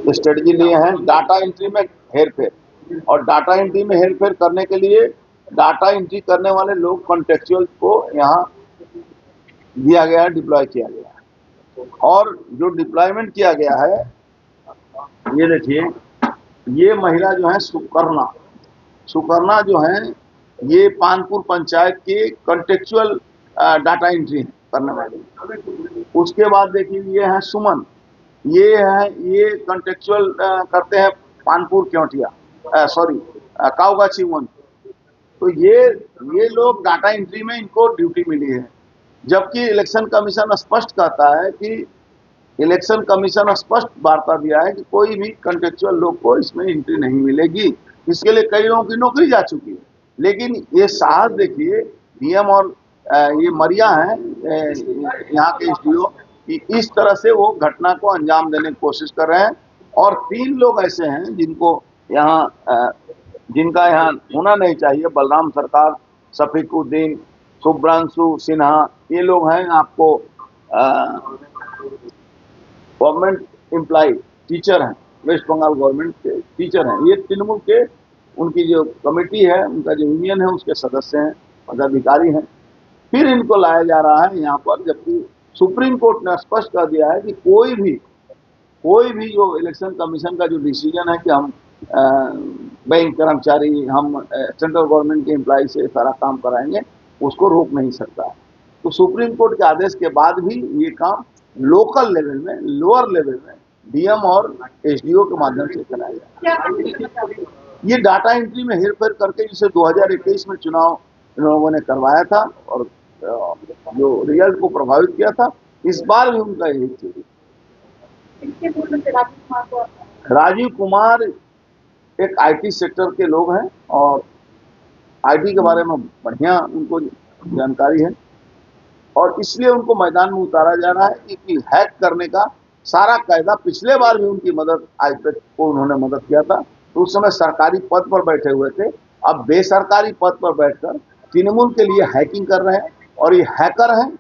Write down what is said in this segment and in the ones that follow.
Strategy लिए हैं data entry में हेरफेर, और डाटा एंट्री में हेरफेर करने के लिए डाटा एंट्री करने वाले लोग कॉन्टेक्चुअल को यहाँ दिया गया है, डिप्लॉय किया गया है। और जो डिप्लॉयमेंट किया गया है, ये देखिए, ये महिला जो है सुकर्णा जो है, ये पानपुर पंचायत के कॉन्टेक्चुअल डाटा एंट्री करने वाले। उसके बाद देखिए ये है सुमन, ये कॉन्टेक्चुअल करते हैं पानपुर क्योंटिया, सॉरी कावगाछी 1। तो ये लोग डाटा एंट्री में इनको ड्यूटी मिली है, जबकि इलेक्शन कमीशन स्पष्ट कहता है कि इलेक्शन कमीशन स्पष्ट वार्ता दिया है कि कोई भी कॉन्टेक्चुअल लोग को इसमें एंट्री नहीं मिलेगी। इसके लिए कई लोगों की नौकरी जा चुकी है, लेकिन ये साहस देखिए डीएम और ये मरिया हैं यहाँ के एसडीओ कि इस तरह से वो घटना को अंजाम देने की कोशिश कर रहे हैं। और 3 लोग ऐसे हैं जिनका यहाँ होना नहीं चाहिए, बलराम सरकार, शफीकुद्दीन, शुभ्रांशु सिन्हा, ये लोग हैं आपको गवर्नमेंट एम्प्लॉय टीचर हैं, वेस्ट बंगाल गवर्नमेंट के टीचर हैं। ये तृणमूल के उनकी जो कमेटी है, उनका जो यूनियन है, उसके सदस्य हैं, पदाधिकारी हैं। फिर इनको लाया जा रहा है यहाँ पर, जबकि सुप्रीम कोर्ट ने स्पष्ट कर दिया है कि कोई भी जो इलेक्शन कमीशन का जो डिसीजन है कि हम बैंक कर्मचारी, हम सेंट्रल गवर्नमेंट के एम्प्लॉय से सारा काम कराएंगे, उसको रोक नहीं सकता है। तो सुप्रीम कोर्ट के आदेश के बाद भी ये काम लोकल लेवल में, लोअर लेवल में डीएम और एसडीओ के माध्यम से कराया जाए। ये डाटा एंट्री में हेरफेर करके जिसे 2021 में चुनाव इन लोगों ने करवाया था और जो रिजल्ट को प्रभावित किया था, इस बार भी उनका यही थी। राजीव कुमार एक आईटी सेक्टर के लोग हैं और आईटी के बारे में बढ़िया उनको जानकारी है, और इसलिए उनको मैदान में उतारा जा रहा है कि हैक करने का सारा कायदा, पिछले बार भी उनकी मदद आईपैड को उन्होंने मदद किया था, तो उस समय सरकारी पद पर बैठे हुए थे। अब बेसरकारी पद पर बैठकर तृणमूल के लिए हैकिंग कर रहे हैं, और ये हैकर हैं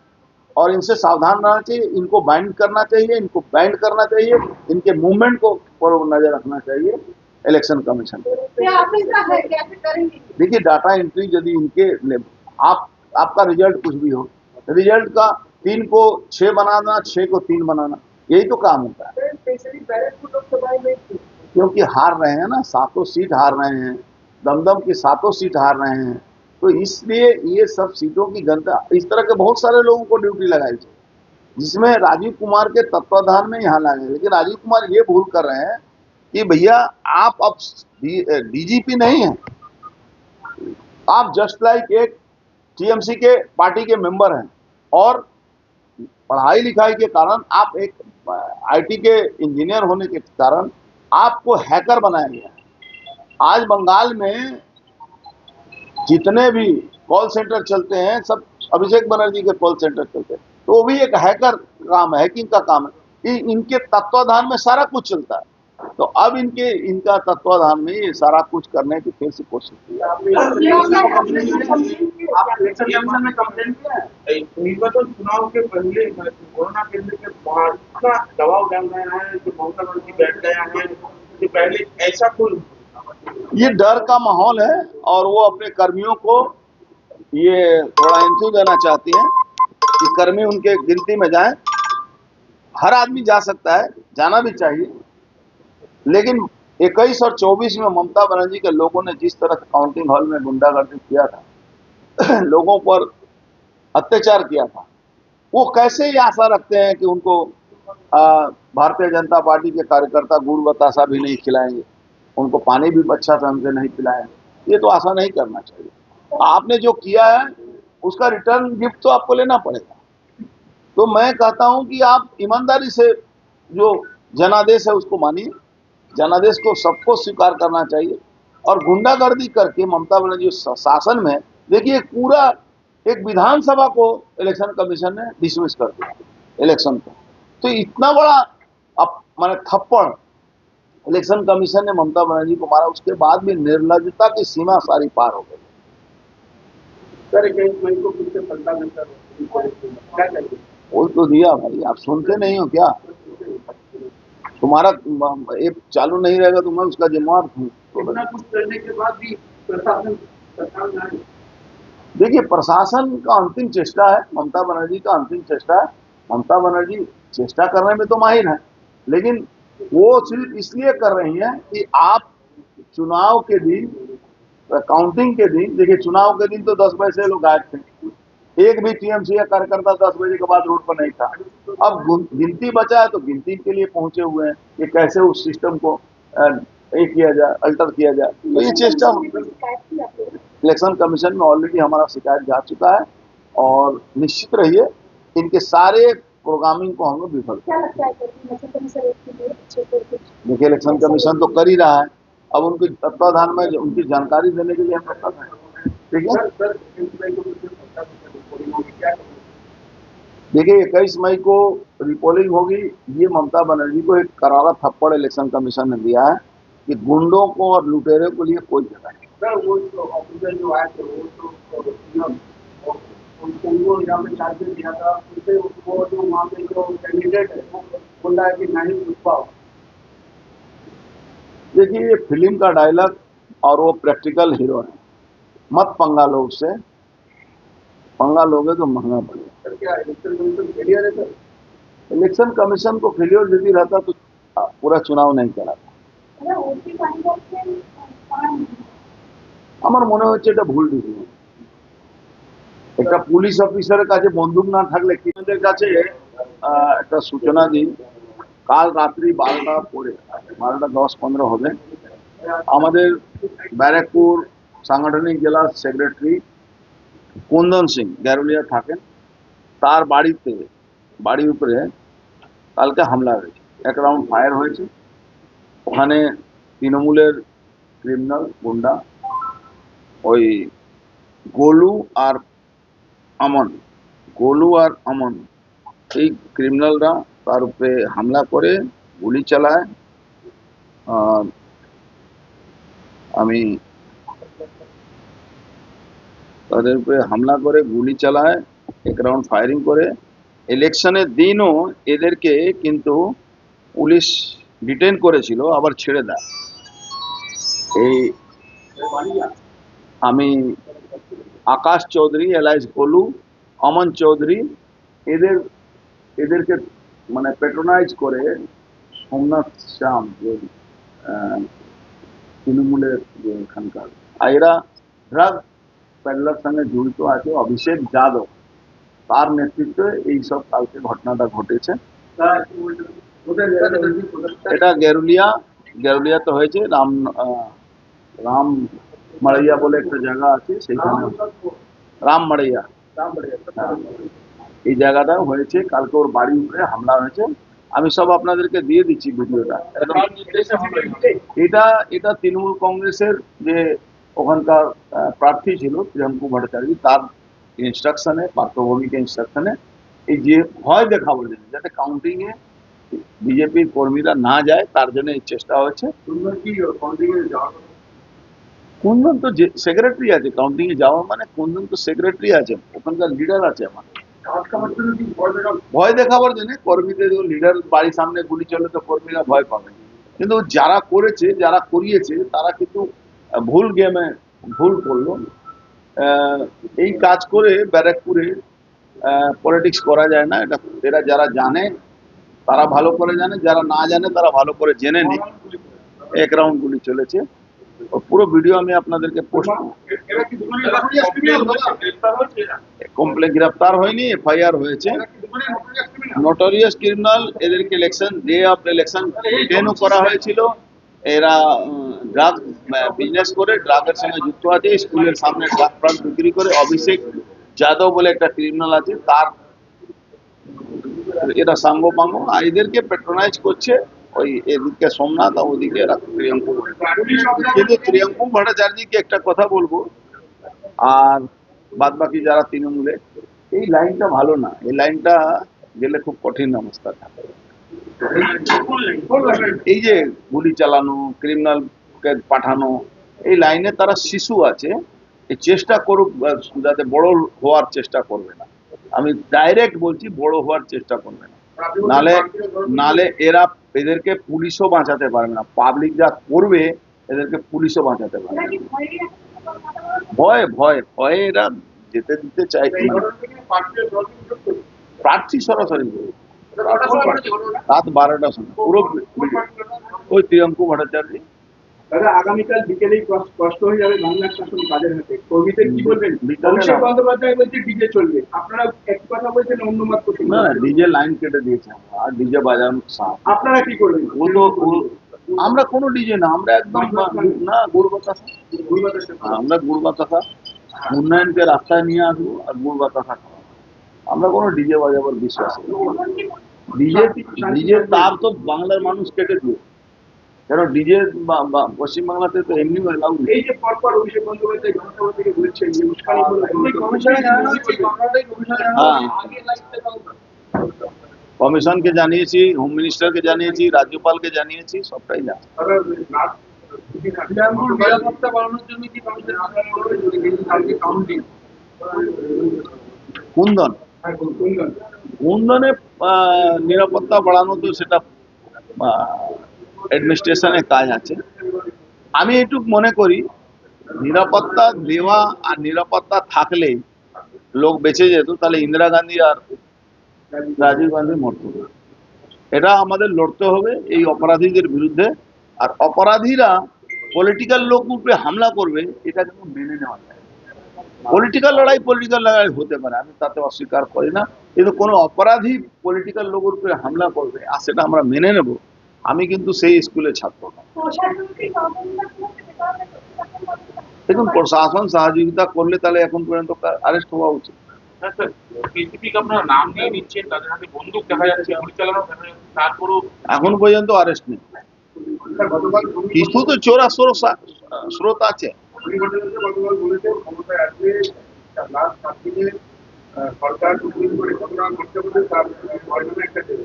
और इनसे सावधान रहना चाहिए, इनको बाइंड करना चाहिए, इनको बैंड करना चाहिए, इनके मूवमेंट को पर नजर रखना चाहिए इलेक्शन कमीशन। देखिए डाटा एंट्री यदि इनके आपका रिजल्ट कुछ भी हो, रिजल्ट का 3 को 6 बनाना, 6 को 3 बनाना, यही तो काम होता है। क्योंकि हार रहे हैं ना, 7 सीट हार रहे हैं, दमदम की 7 सीट हार रहे हैं, तो इसलिए ये सब सीटों की जनता, इस तरह के बहुत सारे लोगों को ड्यूटी लगाई थी, जिसमें राजीव कुमार के तत्वाधान में यहाँ लाए। लेकिन राजीव कुमार ये भूल कर रहे हैं कि भैया आप अब डीजीपी नहीं है, आप जस्ट लाइक एक टीएमसी के पार्टी के मेंबर हैं, और पढ़ाई लिखाई के कारण आप एक आईटी के इंजीनियर होने के कारण आपको हैकर बनाया गया है। आज बंगाल में जितने भी कॉल सेंटर चलते हैं, सब अभिषेक बनर्जी के कॉल सेंटर चलते हैं, तो वो भी एक हैकर काम है, हैकिंग का काम है। इनके तत्वाधान में सारा कुछ चलता है, तो अब इनका तत्वाधान में ये सारा कुछ करने की फिर से कोशिश की। चुनाव के पहले कोरोना केंद्र के बाहर इतना दबाव डाल रहे हैं कि ममता बनर्जी बैठ गया है कि पहले ऐसा कोई, ये डर का माहौल है, और वो अपने कर्मियों को ये थोड़ा एंथू देना चाहती हैं कि कर्मी उनके गिनती में जाएं। हर आदमी जा सकता है, जाना भी चाहिए, लेकिन 21 और 24 में ममता बनर्जी के लोगों ने जिस तरह से काउंटिंग हॉल में गुंडागर्दी किया था, लोगों पर अत्याचार किया था, वो कैसे ये आशा रखते हैं कि उनको भारतीय जनता पार्टी के कार्यकर्ता गुड़ बतासा भी नहीं खिलाएंगे, उनको पानी भी अच्छा ढंग से नहीं पिलाएंगे। ये तो आशा नहीं करना चाहिए। आपने जो किया है उसका रिटर्न गिफ्ट तो आपको लेना पड़ेगा। तो मैं कहता हूं कि आप ईमानदारी से जो जनादेश है उसको मानिए, जनादेश को सबको स्वीकार करना चाहिए। और गुंडागर्दी करके ममता बनर्जी शासन में देखिए पूरा एक विधानसभा को इलेक्शन कमीशन ने डिसमिस कर दिया इलेक्शन को। तो इतना बड़ा माने थप्पड़ इलेक्शन कमीशन ने ममता बनर्जी को मारा, उसके बाद भी निर्लज्जता की सीमा सारी पार हो गई। वो तो दिया भाई, आप सुनते नहीं हो क्या? तुम्हारा ऐप चालू नहीं रहेगा तो मैं उसका जिम्मेवार हूँ। इतना कुछ करने के बाद भी प्रशासन सरकार में देखिए, प्रशासन का अंतिम चेष्टा है, ममता बनर्जी का अंतिम चेष्टा है। ममता बनर्जी चेष्टा करने में तो माहिर है, लेकिन वो सिर्फ इसलिए कर रही हैं कि आप चुनाव के दिन, काउंटिंग के दिन, देखिए चुनाव के दिन तो 10 बजे से लोग गायब थे, एक भी टीएमसी या कार्यकर्ता 10 बजे के बाद रोड पर नहीं था। अब गिनती बचा है तो गिनती के लिए पहुंचे हुए हैं कि कैसे उस सिस्टम को ये किया जाए, अल्टर किया जाए। तो ये चेष्टा इलेक्शन कमीशन में ऑलरेडी हमारा शिकायत जा चुका है, और निश्चित रहिए इनके सारे प्रोग्रामिंग को हम लोग विफल। देखिए, इलेक्शन कमीशन तो कर ही रहा है, अब उनके तत्वाधान में उनकी जानकारी देने के लिए हम लोग कर रहे हैं। ठीक है, देखिए 21 मई को रिपोलिंग होगी। ये ममता बनर्जी को एक करारा थप्पड़ इलेक्शन कमीशन ने दिया है कि गुंडों को और लुटेरे को लिए कोई जगह नहीं। सर वो जो ऑफिसर जो आए थे वो तो उनको यहाँ पे चार्जेस दिया था, उससे वो जो वहाँ पे जो कैंडिडेट है वो बोल रहा है कि नहीं पूछ पाओ। देखिए, ये फिल्म का डायलॉग और वो प्रैक्टिकल हीरो है, मत पंगा लो उससे, पंगा लोगे तो महंगा पड़ेगा। सर क्या इलेक्शन कमीशन फेलियर है सर? इलेक्शन कमीशन को फेलियर यदि रहता तो पूरा चुनाव नहीं कराता। আমার মনে হচ্ছে এটা ভুল ডিসিশন। একটা পুলিশ অফিসারের কাছে বন্দুক না থাকলে কিদের কাছে একটা সূচনা দিই, কাল রাত্রি 12টা পরে 12টা 10-15 হবে আমাদের ব্যারাকপুর সাংগঠনিক জেলা সেক্রেটারি কুন্দন সিং গ্যারুলিয়া থাকেন, তার বাড়ির উপরে কালকে হামলা হয়েছে, এক রাউন্ড ফায়ার হয়েছে। ওখানে তৃণমূলের ক্রিমিনাল গুন্ডা ওই গোলু আর আমন এই ক্রিমিনালরা তার উপরে হামলা করে গুলি চালায়। আমি তাদের উপরে হামলা করে গুলি চালায়, এক রাউন্ড ফায়ারিং করে। ইলেকশনের দিনও এদেরকে কিন্তু পুলিশ ডিটেন করেছিল, আবার ছেড়ে দেয়। এই আমি আকাশ চৌধুরী, এলাইস গোলু, অমন চৌধুরী এদেরকে মানে প্যাট্রোনাইজ করে সোমনাথ শ্যাম যে তৃণমূলের যে এখানকার, এরা ড্রাগ প্যাডলার সঙ্গে জড়িত আছে। অভিষেক যাদব তার নেতৃত্বে এইসব কালকে ঘটনাটা ঘটেছে। এটা গ্যারুলিয়াতে হয়েছে। রাম মাড়িয়া বলে একটা জায়গা আছে, সেখানে রাম মাড়িয়া এই জায়গাটা হয়েছে। কালকে ওর বাড়ির উপরে হামলা হয়েছে। আমি সব আপনাদেরকে দিয়ে দিচ্ছি ভিডিওটা। এটা তৃণমূল কংগ্রেসের যে ওখানকার প্রার্থী ছিল প্রিয়াঙ্কু ভট্টাচার্য, তার ইনস্ট্রাকশনে, পার্থভৌমিক ইনস্ট্রাকশনে এই যে ভয় দেখাবার জন্য যাতে কাউন্টিং এ বিজেপির কর্মীরা না যায় তার জন্য এই চেষ্টা হয়েছে। কুন্দন তো সেক্রেটারি আছে, কাউন্টিং এ যাওয়া মানে কুন্দন তো সেক্রেটারি আছে, ওখানকার লিডার আছে। আমার ভয় দেখাবার জন্য কর্মীদের, লিডার বাড়ির সামনে গুলি চলে তো কর্মীরা ভয় পাবে। কিন্তু যারা করেছে, যারা করিয়েছে তারা কিন্তু ভুল গেমে ভুল করলো। এই কাজ করে ব্যারাকপুরে পলিটিক্স করা যায় না। এটা এরা যারা জানে তারা ভালো করে জানে, যারা না জানে তারা ভালো করে জেনে নি। এক রাউন্ড গুলি চলেছে, পুরো ভিডিও আমি আপনাদেরকে পোস্ট কমপ্লেন গ্রেফতার হয়নি, এফআইআর হয়েছে। নোটোরিয়াস ক্রিমিনাল, এদেরকে ইলেকশন ডে অফ ইলেকশন ডিটেনও করা হয়েছিল। এরা ড্রাগ বিজনেস করে, ড্রাগের সঙ্গে যুক্ত আছে, স্কুলের সামনে ড্রাগ ফ্রাগ বিক্রি করে। অভিষেক যাদব বলে একটা ক্রিমিনাল আছে, তার এরা সাঙ্গ পাঙ্গ, আর এদেরকে প্যাট্রোনাইজ করছে। ওই এদিকে সোমনাথ আর ওদিকে প্রিয়াঙ্কু। কিন্তু প্রিয়াঙ্কু ভট্টাচার্যকে একটা কথা বলবো, আর বাদ বাকি যারা তৃণমূলে, এই লাইনটা ভালো না। এই লাইনটা গেলে খুব কঠিন অবস্থা থাকে। এই যে গুলি চালানো, ক্রিমিনালকে পাঠানো, এই লাইনে তারা শিশু আছে। এই চেষ্টা করুক যাতে বড় হওয়ার চেষ্টা করবে না। আমি ডাইরেক্ট বলছি, বড় হওয়ার চেষ্টা করবে না। আপনি বলছেন নালে পার্টির ধর্ম- নালে এদেরকে পুলিশও বাঁচাতে পারবে না, পাবলিক যা করবে এদেরকে পুলিশও বাঁচাতে পারবে না। ভয়ে ভয়ে ভয়ে এরা যেতে দিতে চাই এই মানে ঘটনা থেকে পার্টির ধর্ম যুক্ত। প্রার্থী সরাসরি বলবে। এটা কটার সময় ঘটেছে ঘটনাটা? রাত 12টার সময় পুরো ওই প্রিয়ঙ্কু ভট্টাচার্য। দাদা আগামীকাল বিকেলেই স্পষ্ট হয়ে যাবে বাংলার শাসন কাদের হাতে, কর্মীদের কি বলবেন? বিকালে অভিষেক না। বন্দ্যোপাধ্যায় বলছে ডিজে চলবে, আপনারা এক কথা বলছেন অন্য মত পোষণ না না, করছেন। ডিজে লাইন কেটে দিয়েছে আমরা, আর ডিজে বাজানোর সাথ আপনারা কি করবেন? আমরা কোনো ডিজে না, আমরা একদম না গুড় বাতাসা। আমরা গুড় বাতাসা উন্নয়নকে রাস্তায় নিয়ে আসবো আর গুড় বাতাসা খাওয়াবো। আমরা কোনো ডিজে বাজাবার বিশ্বাস নেই। ডিজে ডিজে তার তো বাংলার মানুষ কেটে দিয়ে, কেন ডিজে পশ্চিমবাংলাতে তো এমনি এলাউ নেই। এই যে পরপর অভিষেক বন্দ্যোপাধ্যায় জনসভা থেকে বলছেন যে উস্কানি কমিশনে জানানো হচ্ছে, হ্যাঁ, কমিশনকে জানিয়েছি, হোম মিনিস্টারকে জানিয়েছি, রাজ্যপালকে জানিয়েছি, সবটাই জানি। নিরাপত্তা বাড়ানোর জন্য কি কমিশন কাউন্টিং কুন্দন কুন্দনে নিরাপত্তা বাড়ানো তো সেটা অ্যাডমিনিস্ট্রেশনের কাজ আছে। আমি এটুক মনে করি নিরাপত্তা দেওয়া আর নিরাপত্তা থাকলে লোক বেঁচে যেত, তাহলে ইন্দিরা গান্ধী আর রাজীব গান্ধী মরত না। এটা আমাদের লড়তে হবে এই অপরাধীদের বিরুদ্ধে। আর অপরাধীরা পলিটিক্যাল লোক উপরে হামলা করবে, এটা কিন্তু মেনে নেওয়া যায়। পলিটিক্যাল লড়াই হতে পারে, আমি তাতে অস্বীকার করি না, কিন্তু কোনো অপরাধী পলিটিক্যাল লোকের উপরে হামলা করবে আর সেটা আমরা মেনে নেব, আমি কিন্তু সেই স্কুলে ছাত্র না। দেখুন, প্রশাসন সহযোগিতা করলে তাহলে এখন পর্যন্ত অ্যারেস্ট হওয়া উচিত। বিজেপিকে আপনারা নাম দিয়ে নিচ্ছেন, তাদের হাতে বন্দুক দেখা যাচ্ছে, গুলি চালানো দেখা যাচ্ছে, তারপরও এখন পর্যন্ত অ্যারেস্ট নেই। গতকাল কিছু তো চোরা স্রোত আছে। গতকাল বলেছেন ক্ষমতায় আসলে লাস্ট 7 দিনে সরকার দুদিন করে ঘটনা করতে বলে তার বর্ণনা একটা দেবে।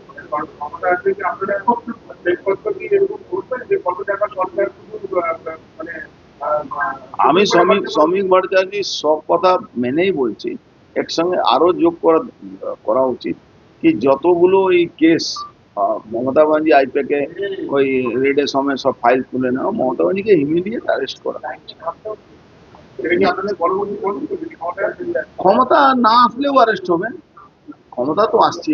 ক্ষমতা আসলে কি আপনারা শেষপত্র কি এরকম করবেন যে কত টাকা সরকার শুধু মানে আমি শ্রমিক ভট্টাচার্য সব কথা মেনেই বলছি, একসঙ্গে আরো যোগ করা উচিত কি যতগুলো এই কেস মমতা ব্যানার্জি আইপ্যাকে ওই রেডের সময় সব ফাইল তুলে নেওয়া, মমতা ব্যানার্জিকে ইমিডিয়েট অ্যারেস্ট করা। এটা কি আপনাদের পরবর্তী পদক্ষেপ যদি ক্ষমতায় আসেন? ক্ষমতা না আসলেও অ্যারেস্ট হবে, ক্ষমতা তো আসছে।